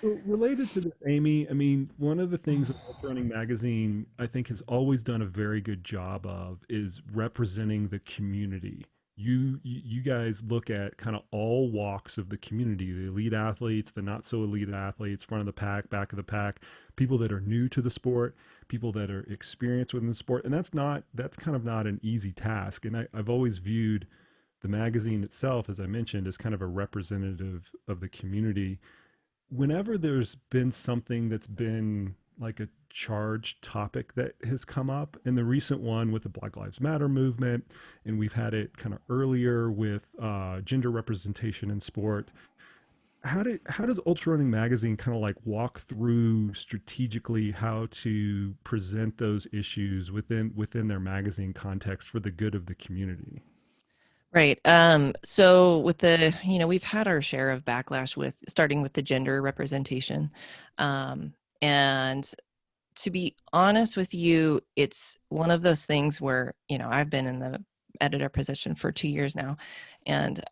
So related to this, Amy, I mean, one of the things that Ultra Running Magazine, I think, has always done a very good job of is representing the community. You guys look at kind of all walks of the community, the elite athletes, the not so elite athletes, front of the pack, back of the pack, people that are new to the sport, people that are experienced within the sport. And that's kind of not an easy task. And I've always viewed the magazine itself, as I mentioned, as kind of a representative of the community. Whenever there's been something that's been like a charged topic that has come up, in the recent one with the Black Lives Matter movement, and we've had it kind of earlier with gender representation in sport, how does Ultra Running Magazine kind of like walk through strategically how to present those issues within their magazine context for the good of the community? right. So with we've had our share of backlash with starting with the gender representation. And to be honest with you, it's one of those things where, I've been in the editor position for 2 years now. And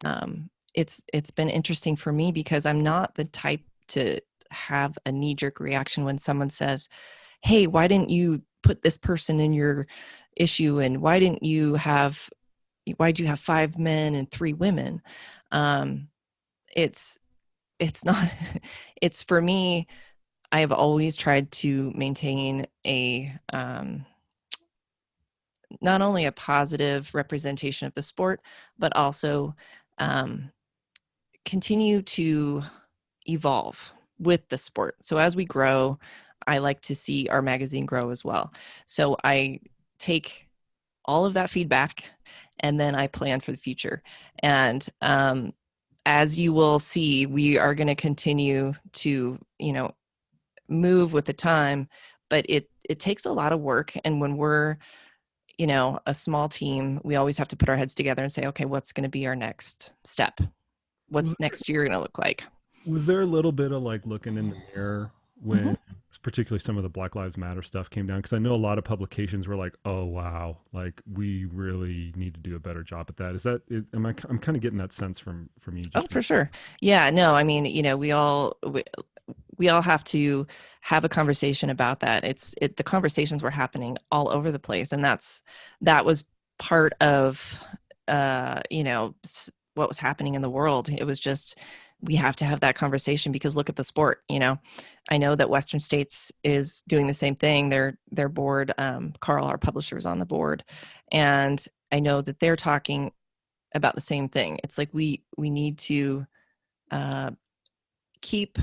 it's been interesting for me because I'm not the type to have a knee-jerk reaction when someone says, hey, why didn't you put this person in your issue? And why'd you have 5 men and 3 women? It's not, it's, for me, I have always tried to maintain not only a positive representation of the sport, but also continue to evolve with the sport. So as we grow, I like to see our magazine grow as well. So I take all of that feedback, and then I plan for the future. And as you will see, we are going to continue to, move with the time, but it takes a lot of work. And when we're, a small team, we always have to put our heads together and say, okay, what's going to be our next step? What's next year going to look like? Was there a little bit of like looking in the mirror Hmm. when particularly some of the Black Lives Matter stuff came down? Because I know a lot of publications were like, "Oh wow, like we really need to do a better job at that." Is that? Am I? I'm kind of getting that sense from you Oh, just from. for sure. Yeah, no, I mean, we all have to have a conversation about that. The conversations were happening all over the place, and that was part of what was happening in the world. It was just we have to have that conversation because look at the sport. I know that Western States is doing the same thing. Their board, Carl, our publisher, is on the board, and I know that they're talking about the same thing. It's like we need to uh, keep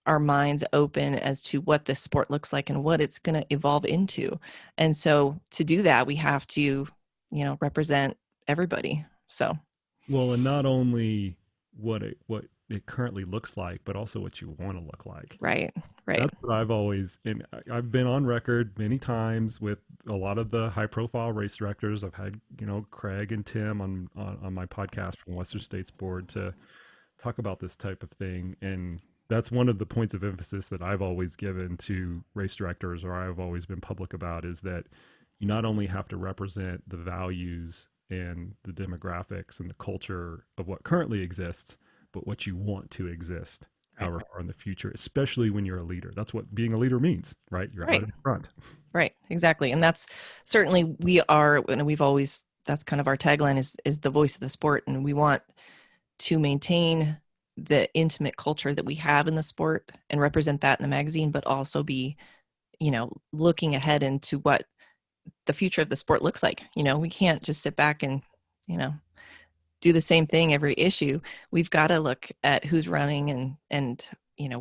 our minds open as to what this sport looks like and what it's going to evolve into. And so to do that, we have to, represent everybody. So, Well, and not only what it currently looks like, but also what you want to look like. right, right. That's what I've always, and I've been on record many times with a lot of the high profile race directors. I've had, Craig and Tim on my podcast from Western States Board to talk about this type of thing. And that's one of the points of emphasis that I've always given to race directors, or I've always been public about, is that you not only have to represent the values and the demographics and the culture of what currently exists, but what you want to exist Right. however far in the future, especially when you're a leader. That's what being a leader means, right? You're out Right. in front. Right. Exactly. And that's certainly we are, and we've always, that's kind of our tagline is the voice of the sport. And we want to maintain the intimate culture that we have in the sport and represent that in the magazine, but also be, looking ahead into what the future of the sport looks like. We can't just sit back and, you know, do the same thing every issue. We've got to look at who's running and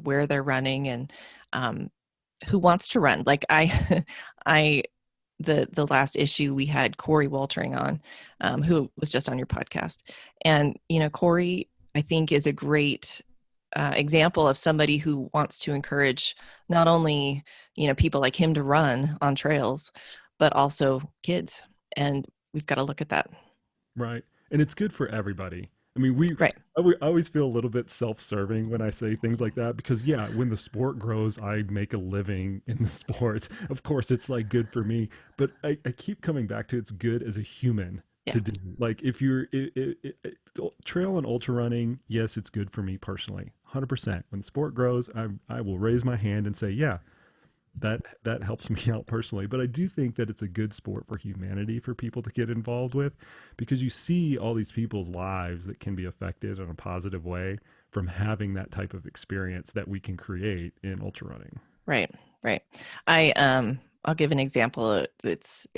where they're running and um, who wants to run. Like I the last issue we had Corey Waltering on, who was just on your podcast, and Corey I think is a great example of somebody who wants to encourage not only people like him to run on trails, but also kids, and we've got to look at that. Right. And it's good for everybody. I mean, Right. I always feel a little bit self-serving when I say things like that because, yeah, when the sport grows, I make a living in the sport. Of course, it's like good for me, but I keep coming back to it's good as a human Yeah. to do. Like, if you're trail and ultra running, yes, it's good for me personally, 100%. When the sport grows, I will raise my hand and say, yeah, that helps me out personally. But I do think that it's a good sport for humanity for people to get involved with because you see all these people's lives that can be affected in a positive way from having that type of experience that we can create in ultra running. Right. Right. I'll give an example. It's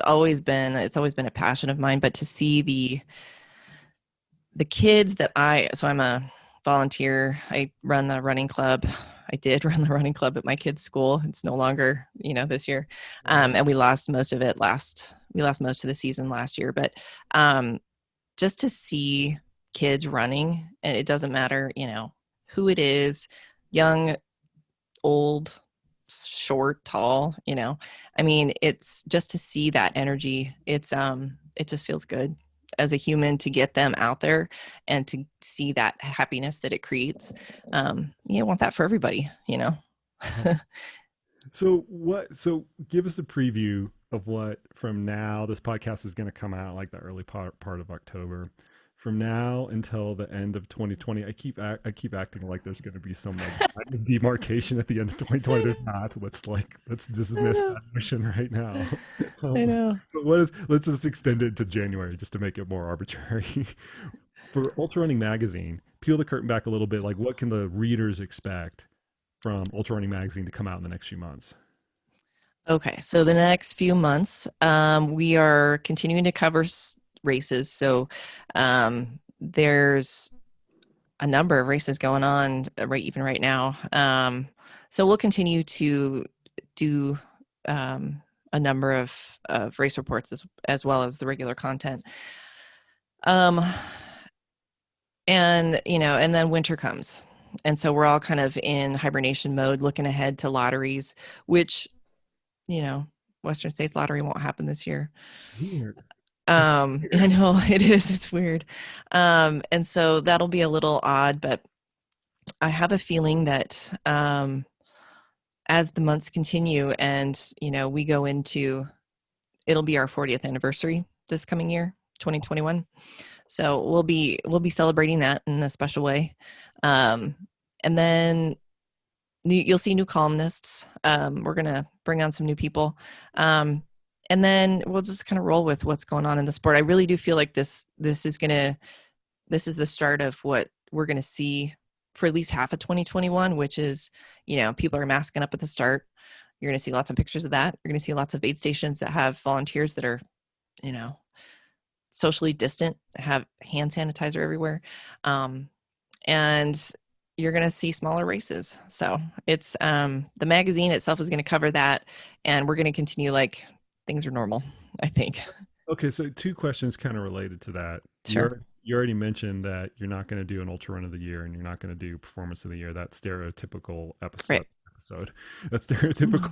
always been a passion of mine, but to see the kids that so I'm a volunteer. I run the running club. I did run the running club at my kids' school. It's no longer, this year. Right. And we lost most of it we lost most of the season last year, but just to see kids running, and it doesn't matter, who it is, young, old, short, tall, I mean, it's just to see that energy. It just feels good as a human to get them out there and to see that happiness that it creates. You want that for everybody. So give us a preview of what from now this podcast is going to come out like the early part of October. From now until the end of 2020, I keep acting like there's going to be some like line of demarcation at the end of 2020. There's not. Let's I dismiss know. that notion right now. I Um, know. but let's just extend it to January just to make it more arbitrary. For Ultra Running Magazine, peel the curtain back a little bit. Like, what can the readers expect from Ultra Running Magazine to come out in the next few months? Okay, so the next few months, we are continuing to cover races. So there's a number of races going on even right now. So we'll continue to do a number of race reports as well as the regular content. Um, and then winter comes. And so we're all kind of in hibernation mode, looking ahead to lotteries, which, you know, Western States lottery won't happen this year. Weird. I Weird. know it is. It's weird. And so that'll be a little odd, but I have a feeling that as the months continue and, we go into, it'll be our 40th anniversary this coming year, 2021. So we'll be celebrating that in a special way. Um, and then you'll see new columnists. We're gonna bring on some new people. And then we'll just kind of roll with what's going on in the sport. I really do feel like this is the start of what we're gonna see for at least half of 2021, which is, people are masking up at the start. You're gonna see lots of pictures of that. You're gonna see lots of aid stations that have volunteers that are, you know, socially distant, have hand sanitizer everywhere. And you're going to see smaller races. So it's the magazine itself is going to cover that, and we're going to continue like things are normal, I think. Okay, so two questions kind of related to that. Sure. You already mentioned that you're not going to do an ultra run of the year and you're not going to do performance of the year. That stereotypical episode. Right. Episode. That stereotypical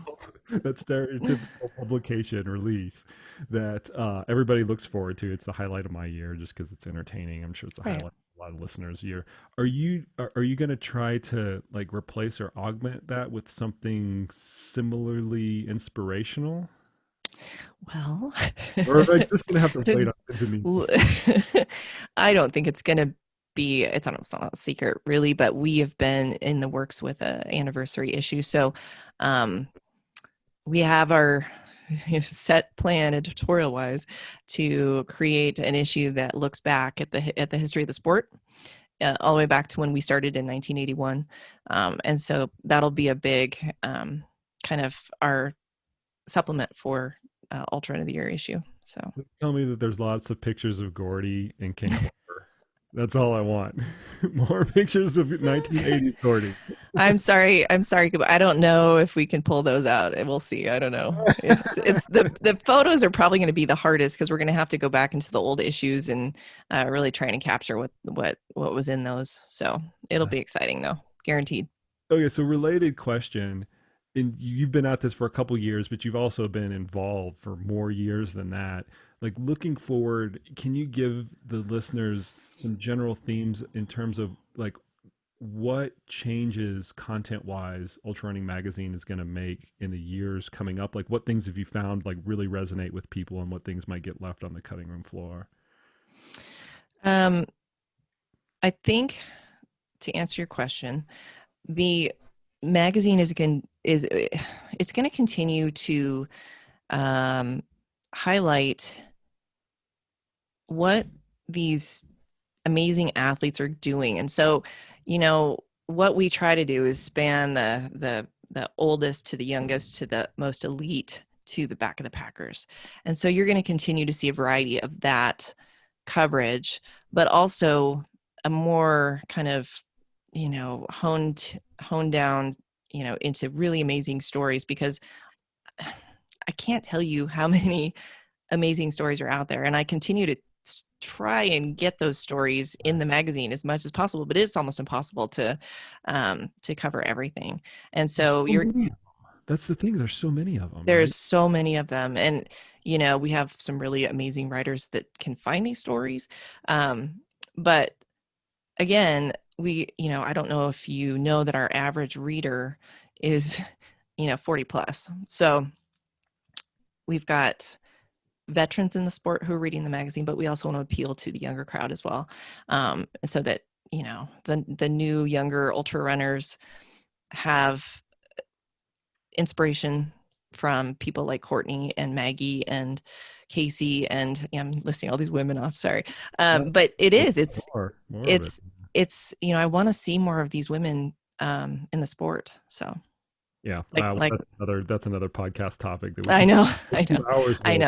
that stereotypical publication release that everybody looks forward to. It's the highlight of my year just because it's entertaining. I'm sure it's the Right. highlight of a lot of listeners' year. Are you going to try to like replace or augment that with something similarly inspirational? Well, Or am I just going to have to wait on Disney? I don't think it's going to be, it's not a secret really, but we have been in the works with an anniversary issue. So we have our set plan editorial wise to create an issue that looks back at the history of the sport, all the way back to when we started in 1981. And so that'll be a big kind of our supplement for Ultra End of the Year issue. So Tell me that there's lots of pictures of Gordy and King Clover. That's all I want. More pictures of 1980s Gordy. I'm sorry, but I don't know if we can pull those out. We'll see. I don't know. It's the photos are probably going to be the hardest because we're going to have to go back into the old issues and really trying to capture what was in those. So it'll be exciting though, guaranteed. Okay, so related question. And you've been at this for a couple years, but you've also been involved for more years than that. Like looking forward, can you give the listeners some general themes in terms of like what changes content wise Ultra Running Magazine is going to make in the years coming up? Like what things have you found like really resonate with people and what things might get left on the cutting room floor? Um, I think to answer your question, the magazine it's going to continue to um, highlight what these amazing athletes are doing. And so, what we try to do is span the oldest to the youngest to the most elite to the back of the packers. And so you're going to continue to see a variety of that coverage, but also a more kind of, honed down, into really amazing stories, because I can't tell you how many amazing stories are out there. And I continue to try and get those stories in the magazine as much as possible, but it's almost impossible to cover everything. And There's so so many of them. That's the thing. There's so many of them, right? there's so many of them. And, we have some really amazing writers that can find these stories. But again, I don't know if you know that our average reader is, 40 plus. So we've got veterans in the sport who are reading the magazine, but we also want to appeal to the younger crowd as well, so that the new younger ultra runners have inspiration from people like Courtney and Maggie and Casey and I'm listing all these women off. Sorry, Yeah. but More of it. it's I want to see more of these women in the sport. So Yeah, like that's another podcast topic that we I can know, for I know, 2 hours I with.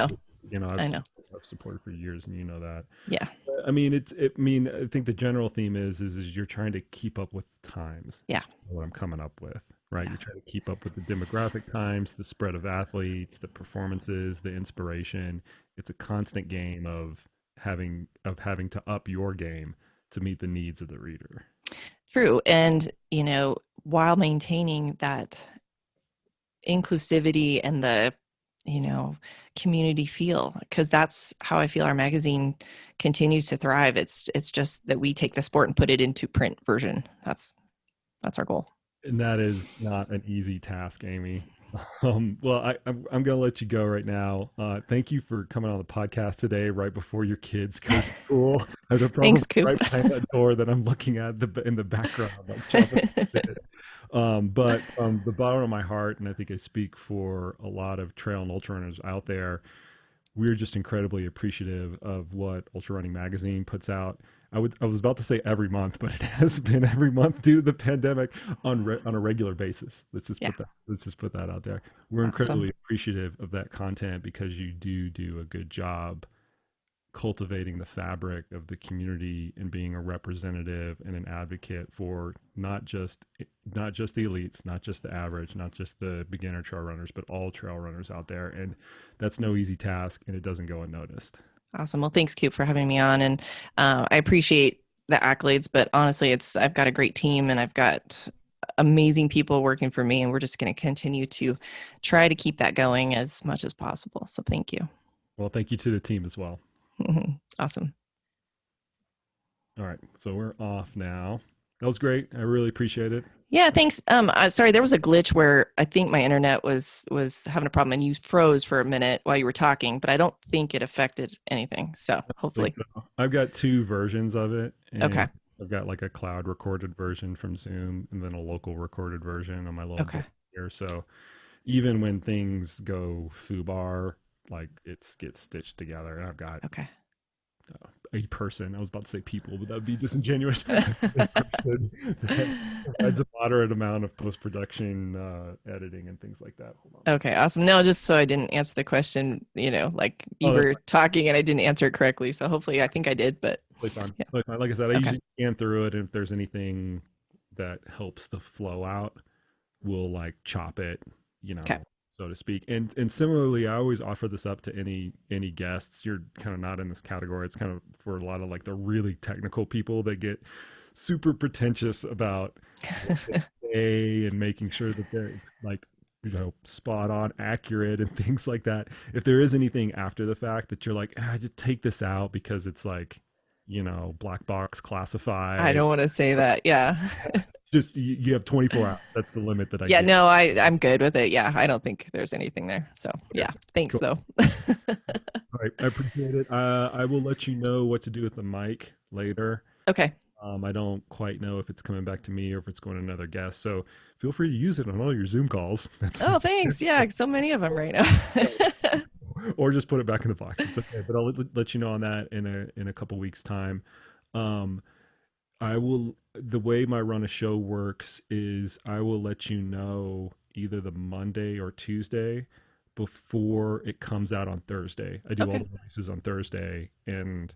know, I've I know. I've supported for years, and you know that. Yeah, I mean, I mean, I think the general theme is you're trying to keep up with times. yeah, Is what I'm coming up with, right? yeah. You're trying to keep up with the demographic times, the spread of athletes, the performances, the inspiration. It's a constant game of having to up your game to meet the needs of the reader. True. And, while maintaining that inclusivity and the, community feel, because that's how I feel our magazine continues to thrive. It's just that we take the sport and put it into print version. That's That's our goal. And that is not an easy task, Amy. Well, I'm going to let you go right now. Thank you for coming on the podcast today, right before your kids go to school. They're probably Thanks, Koop. right behind that door that I'm looking at in the background, like chopping it. But from the bottom of my heart, and I think I speak for a lot of trail and ultra runners out there, we're just incredibly appreciative of what Ultra Running Magazine puts out. I was about to say every month, but it has been every month due to the pandemic on a regular basis. Yeah. Let's just put that out there. We're Awesome. incredibly appreciative of that content because you do a good job cultivating the fabric of the community and being a representative and an advocate for not just the elites, not just the average, not just the beginner trail runners, but all trail runners out there. And that's no easy task, and it doesn't go unnoticed. Awesome. Well, thanks, Coop, for having me on. And I appreciate the accolades, but honestly, I've got a great team and I've got amazing people working for me, and we're just going to continue to try to keep that going as much as possible. So thank you. Well, thank you to the team as well. Awesome. All right, so we're off now. That was great. I really appreciate it. Yeah, thanks. Sorry, there was a glitch where I think my internet was having a problem, and you froze for a minute while you were talking, but I don't think it affected anything. So hopefully, So I've got two versions of it, and okay, I've got like a cloud recorded version from Zoom, and then a local recorded version on my little okay, book here. So even when things go foobar, like it gets stitched together, and I've got okay. a person. I was about to say people, but that would be disingenuous. A person that provides a moderate amount of post production, editing, and things like that. Hold on. Okay, awesome. No, just so I didn't answer the question, like you Oh, that's were talking and I didn't answer it correctly. So hopefully I think I did, but totally fine. yeah. Totally fine. Like I said, I Okay. usually scan through it, and if there's anything that helps the flow out, we'll like chop it, Okay. so to speak. And similarly, I always offer this up to any guests. You're kind of not in this category. It's kind of for a lot of like the really technical people that get super pretentious about what they say and making sure that they're like spot on accurate and things like that. If there is anything after the fact that you're like, just take this out because it's like black box I classified, don't want to say that. Yeah. just you have 24 hours. That's the limit that I Yeah, give. no, I'm good with it. Yeah, I don't think there's anything there. So Okay, yeah, thanks cool. though. All right, I appreciate it. I will let you know what to do with the mic later. Okay. I don't quite know if it's coming back to me or if it's going to another guest. So feel free to use it on all your Zoom calls. That's Oh, thanks. Yeah, so many of them right now. or just put it back in the box. It's okay. But I'll let you know on that in a couple weeks time. Um, I will. The way my run a show works is I will let you know either the Monday or Tuesday before it comes out on Thursday. I do all Okay. the releases on Thursday, and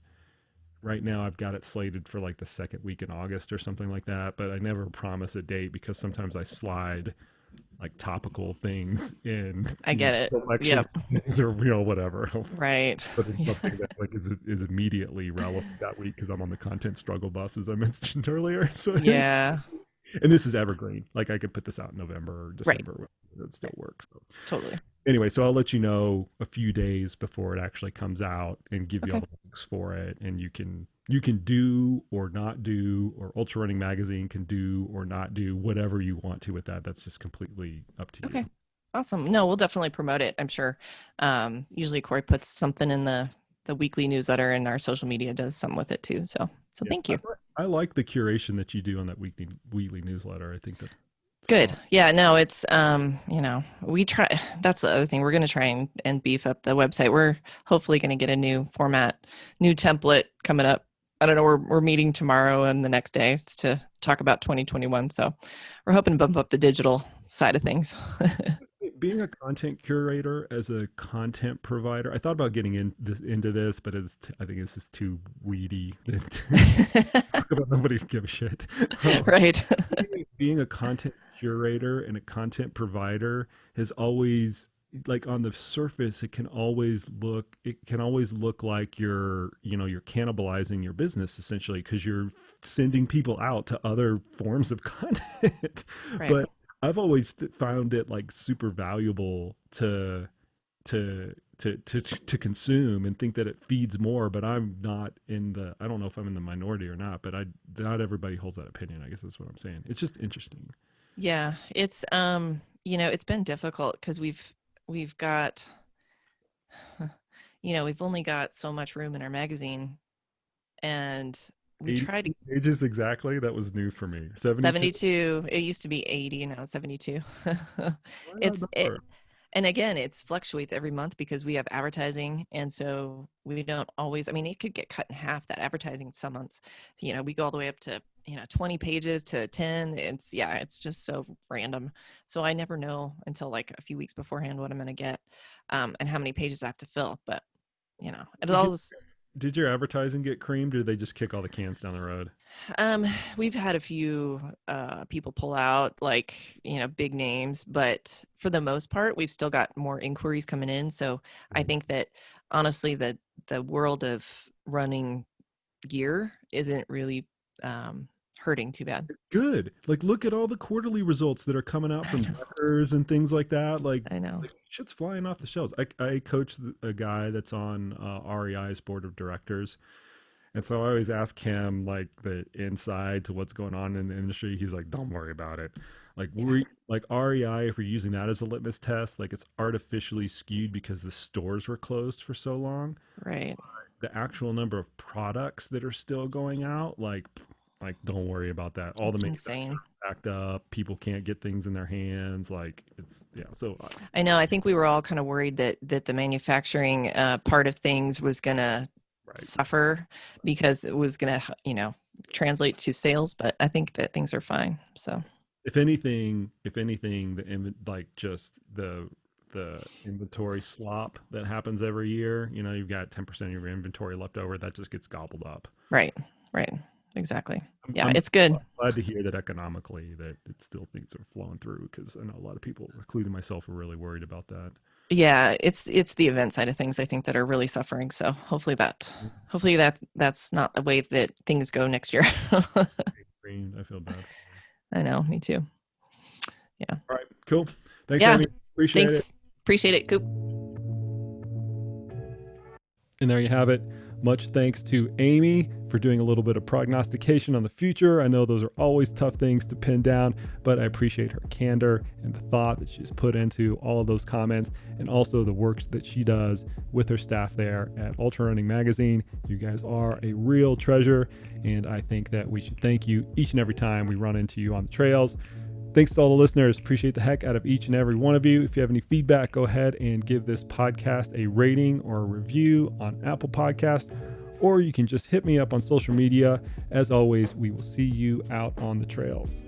right now I've got it slated for like the second week in August or something like that. But I never promise a date because sometimes I slide like topical things in I get it. election Yep. things or whatever. Right. But it's Yeah. something that like is immediately relevant that week because I'm on the content struggle bus as I mentioned earlier. So Yeah. and this is evergreen. Like I could put this out in November or Right. December. It would still Right. work. So Totally. anyway, so I'll let you know a few days before it actually comes out and give you all Okay. the links for it, and you can do or not do, or Ultra Running Magazine can do or not do whatever you want to with that. That's just completely up to Okay. you. Awesome. No, we'll definitely promote it, I'm sure. Usually Corey puts something in the weekly newsletter, and our social media does some with it too. So Yeah, thank you. I like the curation that you do on that weekly newsletter. I think that's Good. spot Yeah, no, it's we try that's the other thing. We're gonna try and beef up the website. We're hopefully gonna get a new format, new template coming up. I don't know, we're meeting tomorrow and the next day to talk about 2021. So we're hoping to bump up the digital side of things. being a content curator as a content provider. I thought about getting into this, but I think this is too weedy. Talk about nobody give a shit. Right. Being a content curator and a content provider has always, like, on the surface it can always look like you're cannibalizing your business essentially because you're sending people out to other forms of content. Right. But I've always found it like super valuable to to consume and think that it feeds more. But I'm not in the, I don't know if I'm in the minority or not, but not everybody holds that opinion. I guess that's what I'm saying. It's just interesting. Yeah, it's it's been difficult because we've got we've only got so much room in our magazine, and we 80 try to pages exactly. That was new for me. 72. 72. It used to be 80, now it's 72. Why not It's it, more? and again, it fluctuates every month because we have advertising, and so we don't always. I mean, it could get cut in half, that advertising some months. We go all the way up to 20 pages to 10. It's just so random. So I never know until like a few weeks beforehand what I'm going to get, and how many pages I have to fill. But it Did you always. did your advertising get creamed, or did they just kick all the cans down the road? We've had a few people pull out, like, big names, but for the most part, we've still got more inquiries coming in. So I think that honestly, the world of running gear isn't really hurting too bad. Good. Like, look at all the quarterly results that are coming out I from know. Deckers and things like that. I know. Like shit's flying off the shelves. I coach a guy that's on REI's board of directors, and so I always ask him like the inside to what's going on in the industry. He's like, "Don't worry about it." Like Yeah, like REI, if we're using that as a litmus test, like it's artificially skewed because the stores were closed for so long. right. The actual number of products that are still going out, like don't worry about that. All the It's manufacturers insane. are backed up. People can't get things in their hands. Like it's yeah. So I know. I think we were all kind of worried that the manufacturing part of things was gonna right. suffer because it was gonna, translate to sales. But I think that things are fine. So. If anything, like just the inventory slop that happens every year. You've got 10% of your inventory left over. That just gets gobbled up. Right, right. Exactly. Yeah, I'm it's good. glad to hear that economically that it still things are flowing through, because I know a lot of people, including myself, are really worried about that. Yeah, it's the event side of things I think that are really suffering. So hopefully that's not the way that things go next year. Green, I feel bad. I know, me too. Yeah. All right, cool. Thanks, Yeah. Amy. Appreciate it. Thanks. Appreciate it, Coop. And there you have it. Much thanks to Amy for doing a little bit of prognostication on the future. I know those are always tough things to pin down, but I appreciate her candor and the thought that she's put into all of those comments, and also the work that she does with her staff there at Ultrarunning Magazine. You guys are a real treasure, and I think that we should thank you each and every time we run into you on the trails. Thanks to all the listeners. Appreciate the heck out of each and every one of you. If you have any feedback, go ahead and give this podcast a rating or a review on Apple Podcasts, or you can just hit me up on social media. As always, we will see you out on the trails.